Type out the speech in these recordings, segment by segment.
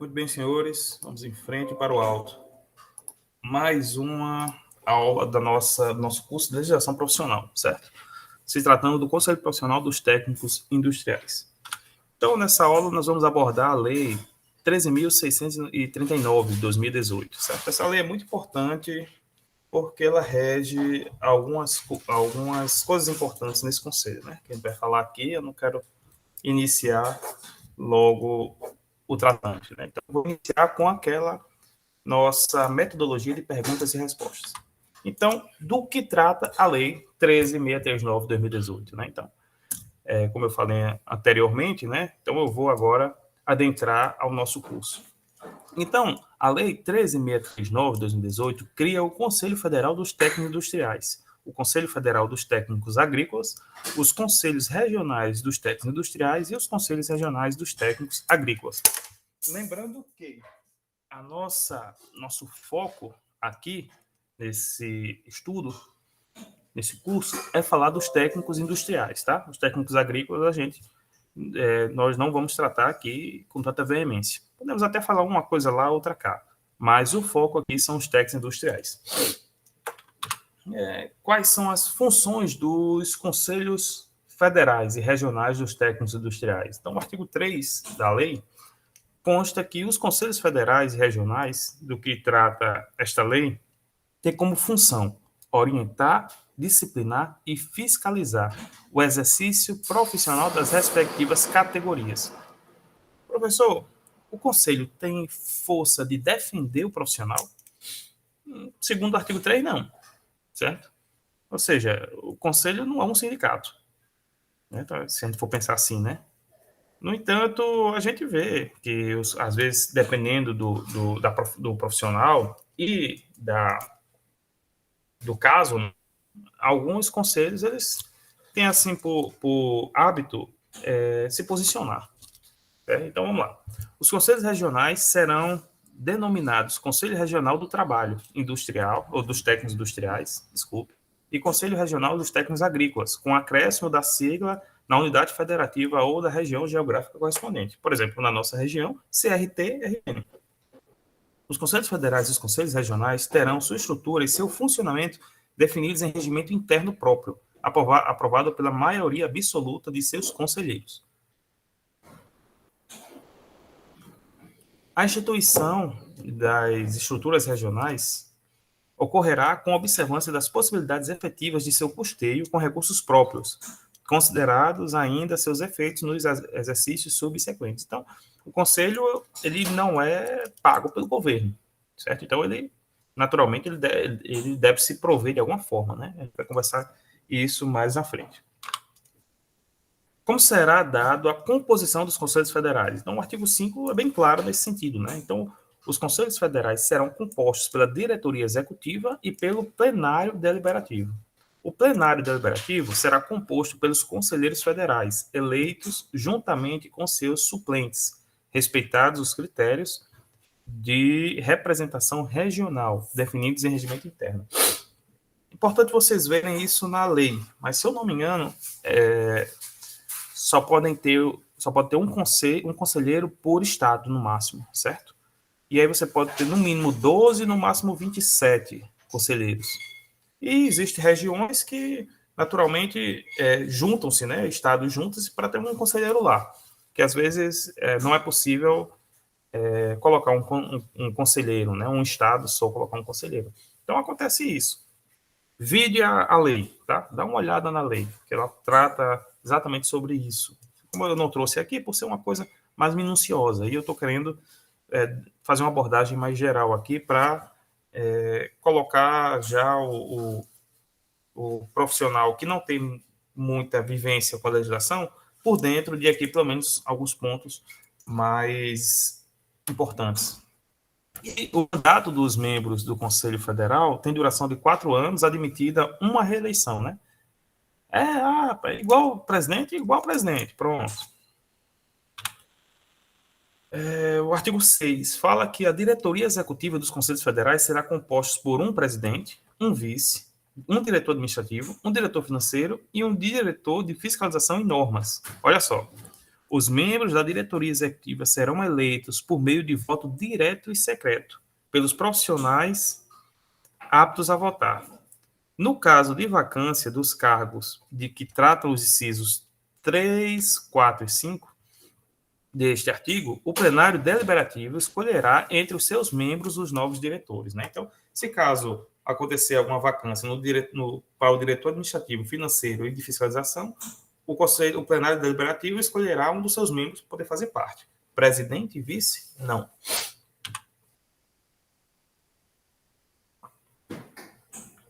Muito bem, senhores, vamos em frente para o alto. Mais uma aula do nosso curso de legislação profissional, certo? Se tratando do Conselho Profissional dos Técnicos Industriais. Então, nessa aula, nós vamos abordar a Lei 13.639 de 2018, certo? Essa lei é muito importante porque ela rege algumas coisas importantes nesse conselho, né? Que a gente vai falar aqui, eu não quero iniciar logo o tratante, né? Então, vou iniciar com aquela nossa metodologia de perguntas e respostas. Então, do que trata a Lei 13.639 de 2018, né? Então, como eu falei anteriormente, né? Então, eu vou agora adentrar ao nosso curso. Então, a Lei 13.639 de 2018 cria o Conselho Federal dos Técnicos Industriais, o Conselho Federal dos Técnicos Agrícolas, os Conselhos Regionais dos Técnicos Industriais e os Conselhos Regionais dos Técnicos Agrícolas. Lembrando que nosso foco aqui nesse estudo, nesse curso, é falar dos técnicos industriais, tá? Os técnicos agrícolas, nós não vamos tratar aqui com tanta veemência. Podemos até falar uma coisa lá, outra cá, mas o foco aqui são os técnicos industriais. Quais são as funções dos conselhos federais e regionais dos técnicos industriais? Então, o artigo 3 da lei consta que os conselhos federais e regionais, do que trata esta lei, têm como função orientar, disciplinar e fiscalizar o exercício profissional das respectivas categorias. Professor, o conselho tem força de defender o profissional? Segundo o artigo 3, não. Certo? Ou seja, o conselho não é um sindicato. Né? Então, se a gente for pensar assim, né? No entanto, a gente vê que, às vezes, dependendo do profissional e do caso, alguns conselhos eles têm assim por hábito se posicionar. Então, vamos lá. Os conselhos regionais serão denominados Conselho Regional do Trabalho Industrial, ou dos Técnicos Industriais, desculpe, e Conselho Regional dos Técnicos Agrícolas, com acréscimo da sigla na unidade federativa ou da região geográfica correspondente. Por exemplo, na nossa região, CRT-RN. Os conselhos federais e os conselhos regionais terão sua estrutura e seu funcionamento definidos em regimento interno próprio, aprovado pela maioria absoluta de seus conselheiros. A instituição das estruturas regionais ocorrerá com observância das possibilidades efetivas de seu custeio com recursos próprios, considerados ainda seus efeitos nos exercícios subsequentes. Então, o conselho ele não é pago pelo governo, certo? Então, naturalmente, ele deve se prover de alguma forma, né? A gente vai conversar isso mais à frente. Como será dado a composição dos conselhos federais? Então, o artigo 5 é bem claro nesse sentido, né? Então, os conselhos federais serão compostos pela diretoria executiva e pelo plenário deliberativo. O plenário deliberativo será composto pelos conselheiros federais, eleitos juntamente com seus suplentes, respeitados os critérios de representação regional, definidos em regimento interno. Importante vocês verem isso na lei, mas, se eu não me engano, só pode ter um conselheiro por estado, no máximo, certo? E aí você pode ter, no mínimo, 12, no máximo 27 conselheiros. E existem regiões que, naturalmente, juntam-se, né? Estados juntam-se para ter um conselheiro lá. Que, às vezes, não é possível colocar um conselheiro, né? Um estado só colocar um conselheiro. Então, acontece isso. Vide a lei, tá? Dá uma olhada na lei, que ela trata exatamente sobre isso. Como eu não trouxe aqui, por ser uma coisa mais minuciosa, e eu estou querendo fazer uma abordagem mais geral aqui para colocar já o profissional que não tem muita vivência com a legislação por dentro de aqui, pelo menos, alguns pontos mais importantes. E o mandato dos membros do Conselho Federal tem duração de 4 anos, admitida uma reeleição, né? Igual presidente, pronto. O artigo 6 fala que a diretoria executiva dos Conselhos Federais será composta por um presidente, um vice, um diretor administrativo, um diretor financeiro e um diretor de fiscalização e normas. Olha só. Os membros da diretoria executiva serão eleitos por meio de voto direto e secreto pelos profissionais aptos a votar. No caso de vacância dos cargos de que tratam os incisos 3, 4 e 5 deste artigo, o plenário deliberativo escolherá entre os seus membros os novos diretores. Né? Então, se caso acontecer alguma vacância para o diretor administrativo, financeiro e de fiscalização, o plenário deliberativo escolherá um dos seus membros para poder fazer parte. Presidente e vice? Não.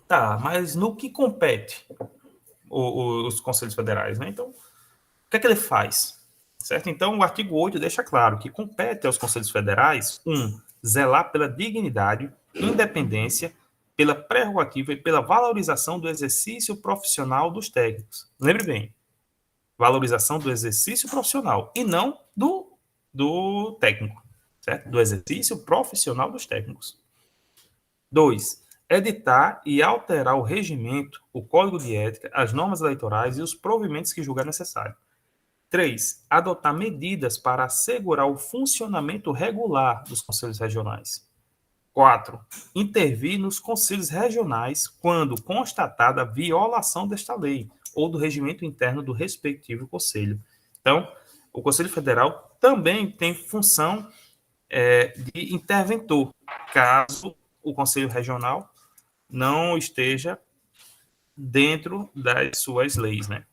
Tá, mas no que compete os conselhos federais, né? Então, o que é que ele faz? Certo? Então, o artigo 8 deixa claro que compete aos conselhos federais, zelar pela dignidade, independência, pela prerrogativa e pela valorização do exercício profissional dos técnicos. Lembre bem, valorização do exercício profissional e não do técnico, certo? Do exercício profissional dos técnicos. 2. Editar e alterar o regimento, o código de ética, as normas eleitorais e os provimentos que julgar necessário. 3. Adotar medidas para assegurar o funcionamento regular dos conselhos regionais. 4. Intervir nos conselhos regionais quando constatada a violação desta lei ou do regimento interno do respectivo conselho. Então, o Conselho Federal também tem função de interventor, caso o Conselho Regional não esteja dentro das suas leis, né?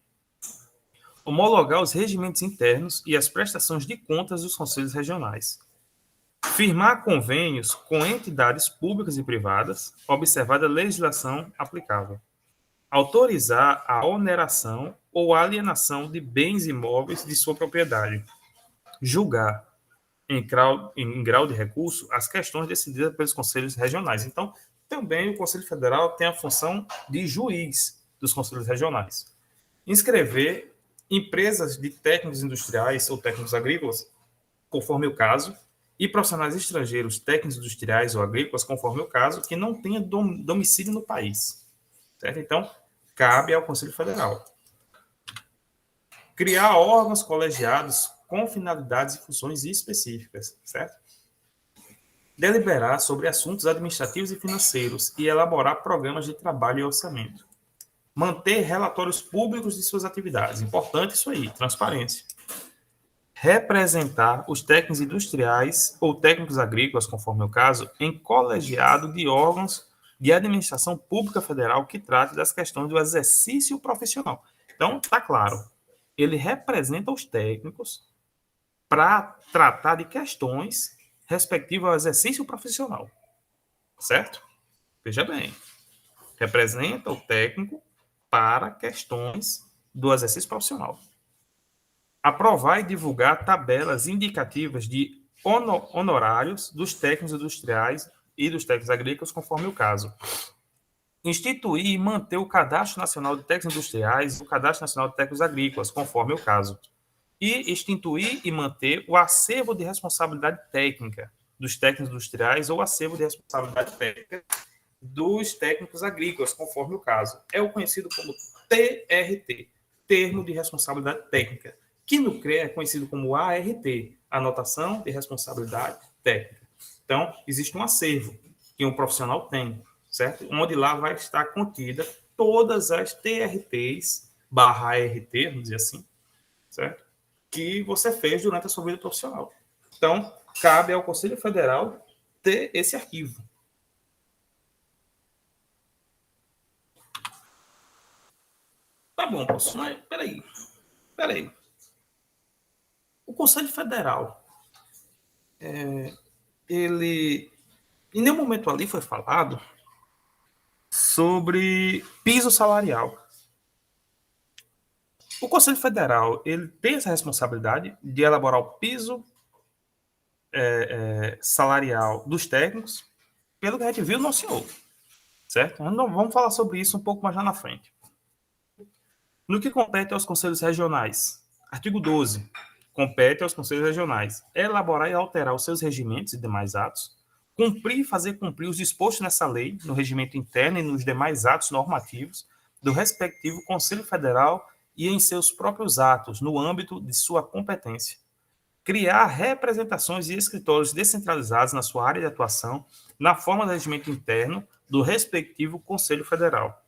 Homologar os regimentos internos e as prestações de contas dos conselhos regionais. Firmar convênios com entidades públicas e privadas, observada a legislação aplicável. Autorizar a oneração ou alienação de bens imóveis de sua propriedade. Julgar, em grau de recurso, as questões decididas pelos conselhos regionais. Então, também o Conselho Federal tem a função de juiz dos conselhos regionais. Inscrever empresas de técnicos industriais ou técnicos agrícolas, conforme o caso, e profissionais estrangeiros, técnicos industriais ou agrícolas, conforme o caso, que não tenha domicílio no país. Certo? Então, cabe ao Conselho Federal. Criar órgãos colegiados com finalidades e funções específicas, certo? Deliberar sobre assuntos administrativos e financeiros e elaborar programas de trabalho e orçamento. Manter relatórios públicos de suas atividades. Importante isso aí, transparência. Representar os técnicos industriais ou técnicos agrícolas, conforme o caso, em colegiado de órgãos de administração pública federal que trate das questões do exercício profissional. Então, está claro, ele representa os técnicos para tratar de questões respectivas ao exercício profissional. Certo? Veja bem, representa o técnico para questões do exercício profissional. Aprovar e divulgar tabelas indicativas de honorários dos técnicos industriais e dos técnicos agrícolas, conforme o caso. Instituir e manter o Cadastro Nacional de Técnicos Industriais e o Cadastro Nacional de Técnicos Agrícolas, conforme o caso. E instituir e manter o acervo de responsabilidade técnica dos técnicos industriais ou acervo de responsabilidade técnica dos técnicos agrícolas, conforme o caso. É o conhecido como TRT, Termo de Responsabilidade Técnica, que no CREA é conhecido como ART, Anotação de Responsabilidade Técnica. Então, existe um acervo que um profissional tem, certo? Onde lá vai estar contida todas as TRTs / ART, vamos dizer assim, certo? Que você fez durante a sua vida profissional. Então, cabe ao Conselho Federal ter esse arquivo. Tá bom, professor, mas peraí. O Conselho Federal, ele, em nenhum momento ali foi falado sobre piso salarial. O Conselho Federal, ele tem essa responsabilidade de elaborar o piso salarial dos técnicos, pelo que a gente viu no senhor, certo? Vamos falar sobre isso um pouco mais lá na frente. No que compete aos conselhos regionais, artigo 12, compete aos conselhos regionais elaborar e alterar os seus regimentos e demais atos, cumprir e fazer cumprir os dispostos nessa lei, no regimento interno e nos demais atos normativos do respectivo Conselho Federal e em seus próprios atos, no âmbito de sua competência. Criar representações e escritórios descentralizados na sua área de atuação, na forma de regimento interno do respectivo Conselho Federal.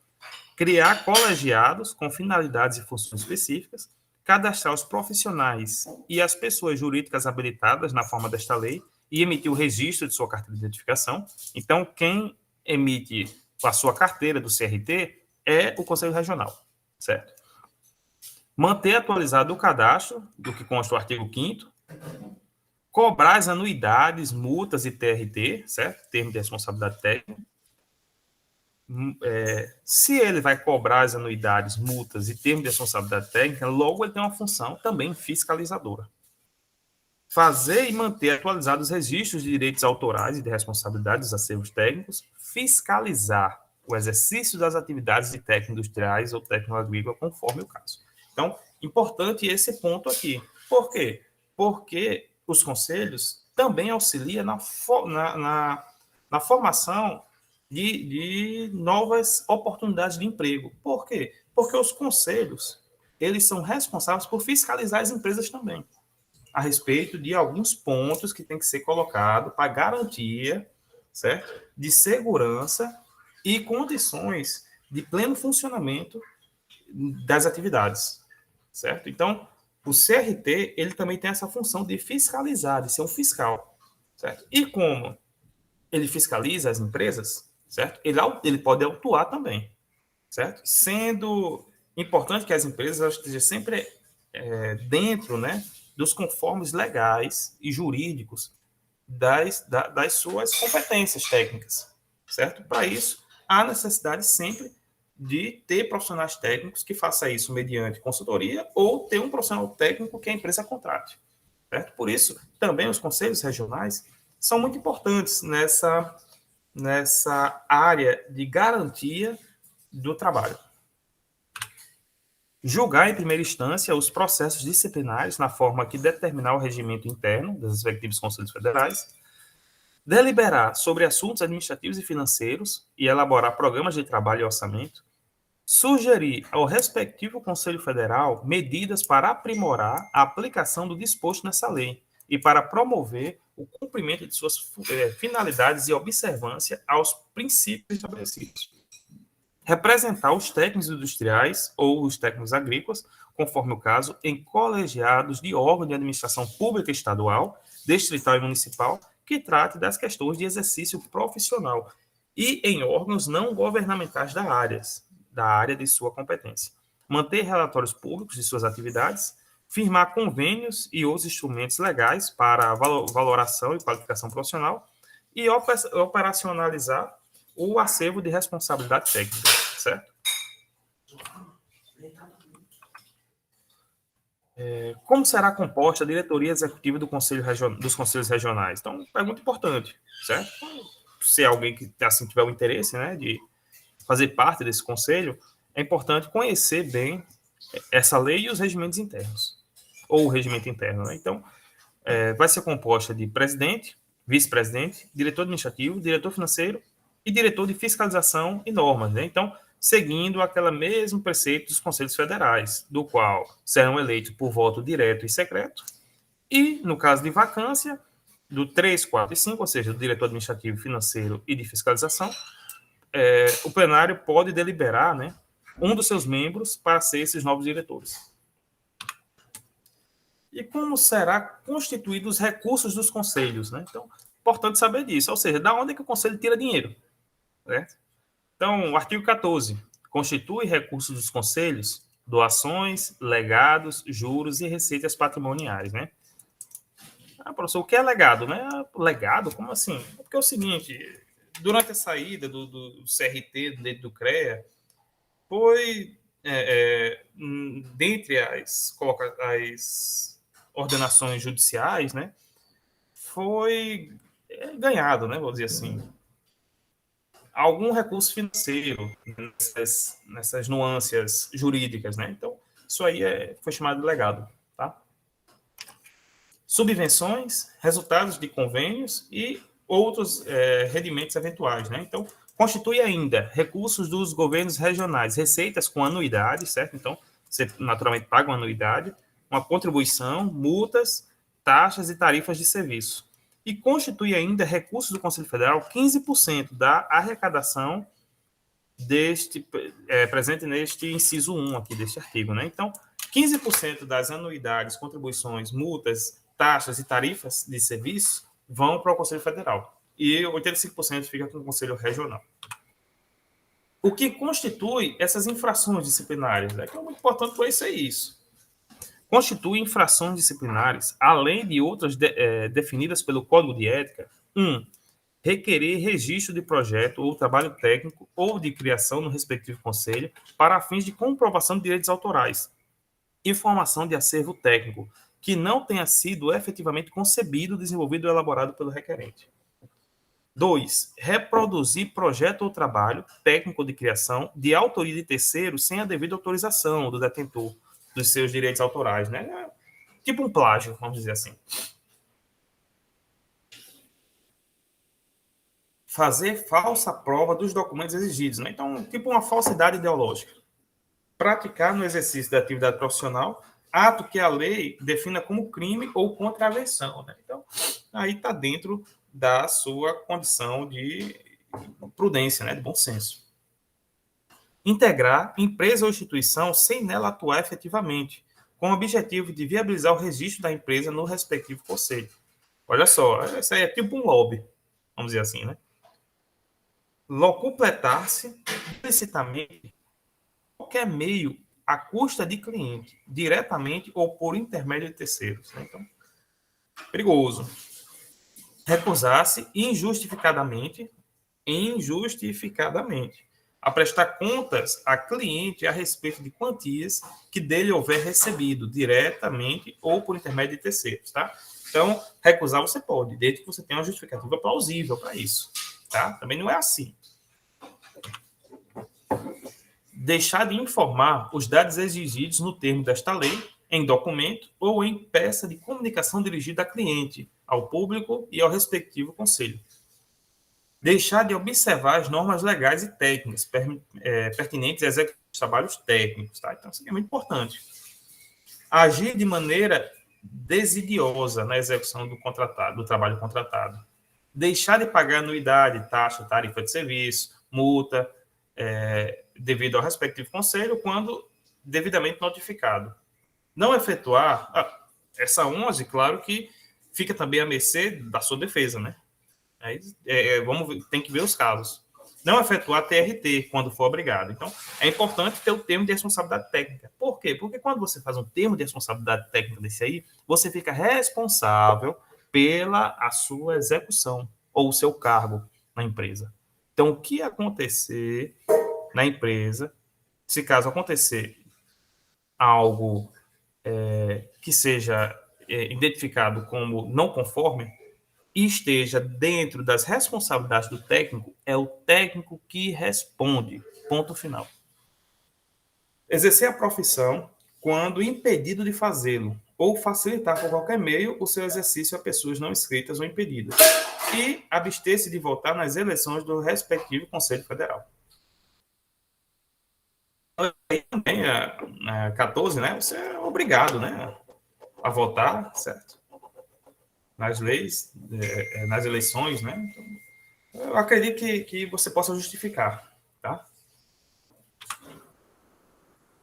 Criar colegiados com finalidades e funções específicas, cadastrar os profissionais e as pessoas jurídicas habilitadas na forma desta lei e emitir o registro de sua carteira de identificação. Então, quem emite a sua carteira do CRT é o Conselho Regional, certo? Manter atualizado o cadastro, do que consta o artigo 5º, cobrar as anuidades, multas e TRT, certo? Termo de responsabilidade técnica. Se ele vai cobrar as anuidades, multas e termos de responsabilidade técnica, logo ele tem uma função também fiscalizadora. Fazer e manter atualizados os registros de direitos autorais e de responsabilidade dos acervos técnicos, fiscalizar o exercício das atividades de técnico industriais ou técnico agrícola, conforme o caso. Então, importante esse ponto aqui. Por quê? Porque os conselhos também auxiliam na formação de novas oportunidades de emprego. Por quê? Porque os conselhos, eles são responsáveis por fiscalizar as empresas também, a respeito de alguns pontos que tem que ser colocado para garantia, certo? De segurança e condições de pleno funcionamento das atividades, certo? Então, o CRT, ele também tem essa função de fiscalizar, de ser um fiscal, certo? E como ele fiscaliza as empresas, certo? Ele pode autuar também, certo? Sendo importante que as empresas estejam sempre dentro, né, dos conformes legais e jurídicos das suas competências técnicas, certo? Para isso, há necessidade sempre de ter profissionais técnicos que façam isso mediante consultoria ou ter um profissional técnico que a empresa contrate, certo? Por isso, também os conselhos regionais são muito importantes nessa área de garantia do trabalho. Julgar em primeira instância os processos disciplinares na forma que determinar o regimento interno dos respectivos conselhos federais, deliberar sobre assuntos administrativos e financeiros e elaborar programas de trabalho e orçamento, sugerir ao respectivo Conselho Federal medidas para aprimorar a aplicação do disposto nessa lei e para promover o cumprimento de suas finalidades e observância aos princípios estabelecidos. Representar os técnicos industriais ou os técnicos agrícolas, conforme o caso, em colegiados de órgão de administração pública estadual, distrital e municipal, que trate das questões de exercício profissional e em órgãos não governamentais da área de sua competência. Manter relatórios públicos de suas atividades, firmar convênios e outros instrumentos legais para valoração e qualificação profissional e operacionalizar o acervo de responsabilidade técnica, certo? Como será composta a diretoria executiva dos conselhos regionais? Então, pergunta importante, certo? Se alguém que assim tiver o interesse, né, de fazer parte desse conselho, é importante conhecer bem essa lei e os regimentos internos, ou o regimento interno, né? Então, vai ser composta de presidente, vice-presidente, diretor administrativo, diretor financeiro e diretor de fiscalização e normas, né? Então, seguindo aquele mesmo preceito dos conselhos federais, do qual serão eleitos por voto direto e secreto, e, no caso de vacância, do 3, 4 e 5, ou seja, do diretor administrativo, financeiro e de fiscalização, o plenário pode deliberar, né, um dos seus membros para ser esses novos diretores. E como será constituídos os recursos dos conselhos, né? Então, importante saber disso, ou seja, da onde é que o conselho tira dinheiro, certo? Então, o artigo 14 constitui recursos dos conselhos, doações, legados, juros e receitas patrimoniais, né? Professor, o que é legado, né? Legado? Como assim? Porque é o seguinte, durante a saída do CRT, dentro do CREA, foi, dentre as ordenações judiciais, né, foi ganhado, né, vou dizer assim, algum recurso financeiro nessas nuances jurídicas, né? Então, isso aí foi chamado de legado, tá? Subvenções, resultados de convênios e outros rendimentos eventuais, né? Então, constitui ainda recursos dos governos regionais, receitas com anuidade, certo? Então, você naturalmente paga uma anuidade, uma contribuição, multas, taxas e tarifas de serviço. E constitui ainda recursos do Conselho Federal 15% da arrecadação presente neste inciso 1 aqui deste artigo, né? Então, 15% das anuidades, contribuições, multas, taxas e tarifas de serviço vão para o Conselho Federal e 85% fica com o Conselho Regional. O que constitui essas infrações disciplinares? É que é muito importante conhecer isso. Constitui infrações disciplinares, além de outras definidas pelo Código de Ética, requerer registro de projeto ou trabalho técnico ou de criação no respectivo conselho para fins de comprovação de direitos autorais e formação de acervo técnico que não tenha sido efetivamente concebido, desenvolvido ou elaborado pelo requerente. 2. Reproduzir projeto ou trabalho técnico de criação de autoria de terceiro sem a devida autorização do detentor dos seus direitos autorais, né? Tipo um plágio, vamos dizer assim. Fazer falsa prova dos documentos exigidos, né? Então, tipo uma falsidade ideológica. Praticar no exercício da atividade profissional ato que a lei defina como crime ou contravenção, né? Então, aí está dentro da sua condição de prudência, né? De bom senso. Integrar empresa ou instituição sem nela atuar efetivamente, com o objetivo de viabilizar o registro da empresa no respectivo conselho. Olha só, isso aí é tipo um lobby, vamos dizer assim, né? Completar-se implicitamente qualquer meio à custa de cliente, diretamente ou por intermédio de terceiros. Né? Então, perigoso. Recusar-se injustificadamente, a prestar contas a cliente a respeito de quantias que dele houver recebido, diretamente ou por intermédio de terceiros, tá? Então, recusar você pode, desde que você tenha uma justificativa plausível para isso, tá? Também não é assim. Deixar de informar os dados exigidos no termo desta lei em documento ou em peça de comunicação dirigida a cliente, ao público e ao respectivo conselho. Deixar de observar as normas legais e técnicas pertinentes à execução dos trabalhos técnicos. Tá? Então, isso é muito importante. Agir de maneira desidiosa na execução do trabalho contratado. Deixar de pagar anuidade, taxa, tarifa de serviço, multa, devido ao respectivo conselho, quando devidamente notificado. Não efetuar, essa 11, claro que fica também à mercê da sua defesa, né? Aí, tem que ver os casos. Não efetuar TRT quando for obrigado. Então, é importante ter o termo de responsabilidade técnica. Por quê? Porque quando você faz um termo de responsabilidade técnica desse aí, você fica responsável pela a sua execução ou o seu cargo na empresa. Então, o que acontecer na empresa, se caso acontecer algo que seja identificado como não conforme e esteja dentro das responsabilidades do técnico, é o técnico que responde. Ponto final. Exercer a profissão quando impedido de fazê-lo, ou facilitar por qualquer meio o seu exercício a pessoas não inscritas ou impedidas, e abster-se de votar nas eleições do respectivo Conselho Federal. Também a 14, né? Você é obrigado, né, a votar, certo? Nas leis, nas eleições, né? Então, eu acredito que você possa justificar, tá?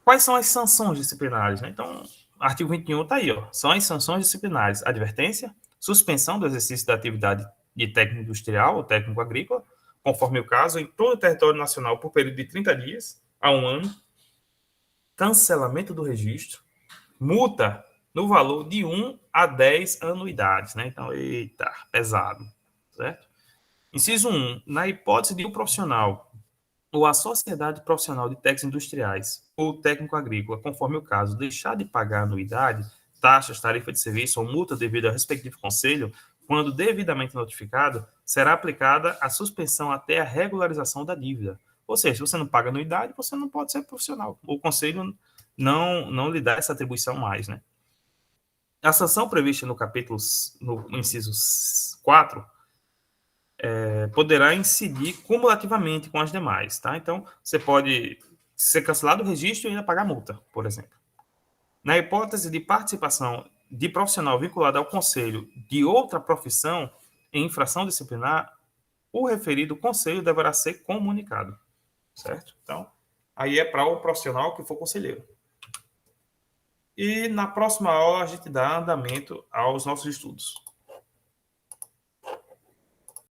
Quais são as sanções disciplinares, né? Então, artigo 21 está aí, ó. São as sanções disciplinares: advertência, suspensão do exercício da atividade de técnico industrial ou técnico agrícola, conforme o caso, em todo o território nacional por período de 30 dias a 1 ano, cancelamento do registro, multa no valor de 1 a 10 anuidades, né? Então, eita, pesado, certo? Inciso 1. Na hipótese de um profissional ou a sociedade profissional de técnicos industriais ou técnico agrícola, conforme o caso, deixar de pagar anuidade, taxas, tarifa de serviço ou multa devido ao respectivo conselho, quando devidamente notificado, será aplicada a suspensão até a regularização da dívida. Ou seja, se você não paga anuidade, você não pode ser profissional. O conselho não lhe dá essa atribuição mais, né? A sanção prevista no capítulo, no inciso 4, poderá incidir cumulativamente com as demais, tá? Então, você pode ser cancelado o registro e ainda pagar multa, por exemplo. Na hipótese de participação de profissional vinculado ao conselho de outra profissão em infração disciplinar, o referido conselho deverá ser comunicado, certo? Então, aí é para o profissional que for conselheiro. E na próxima aula a gente dá andamento aos nossos estudos.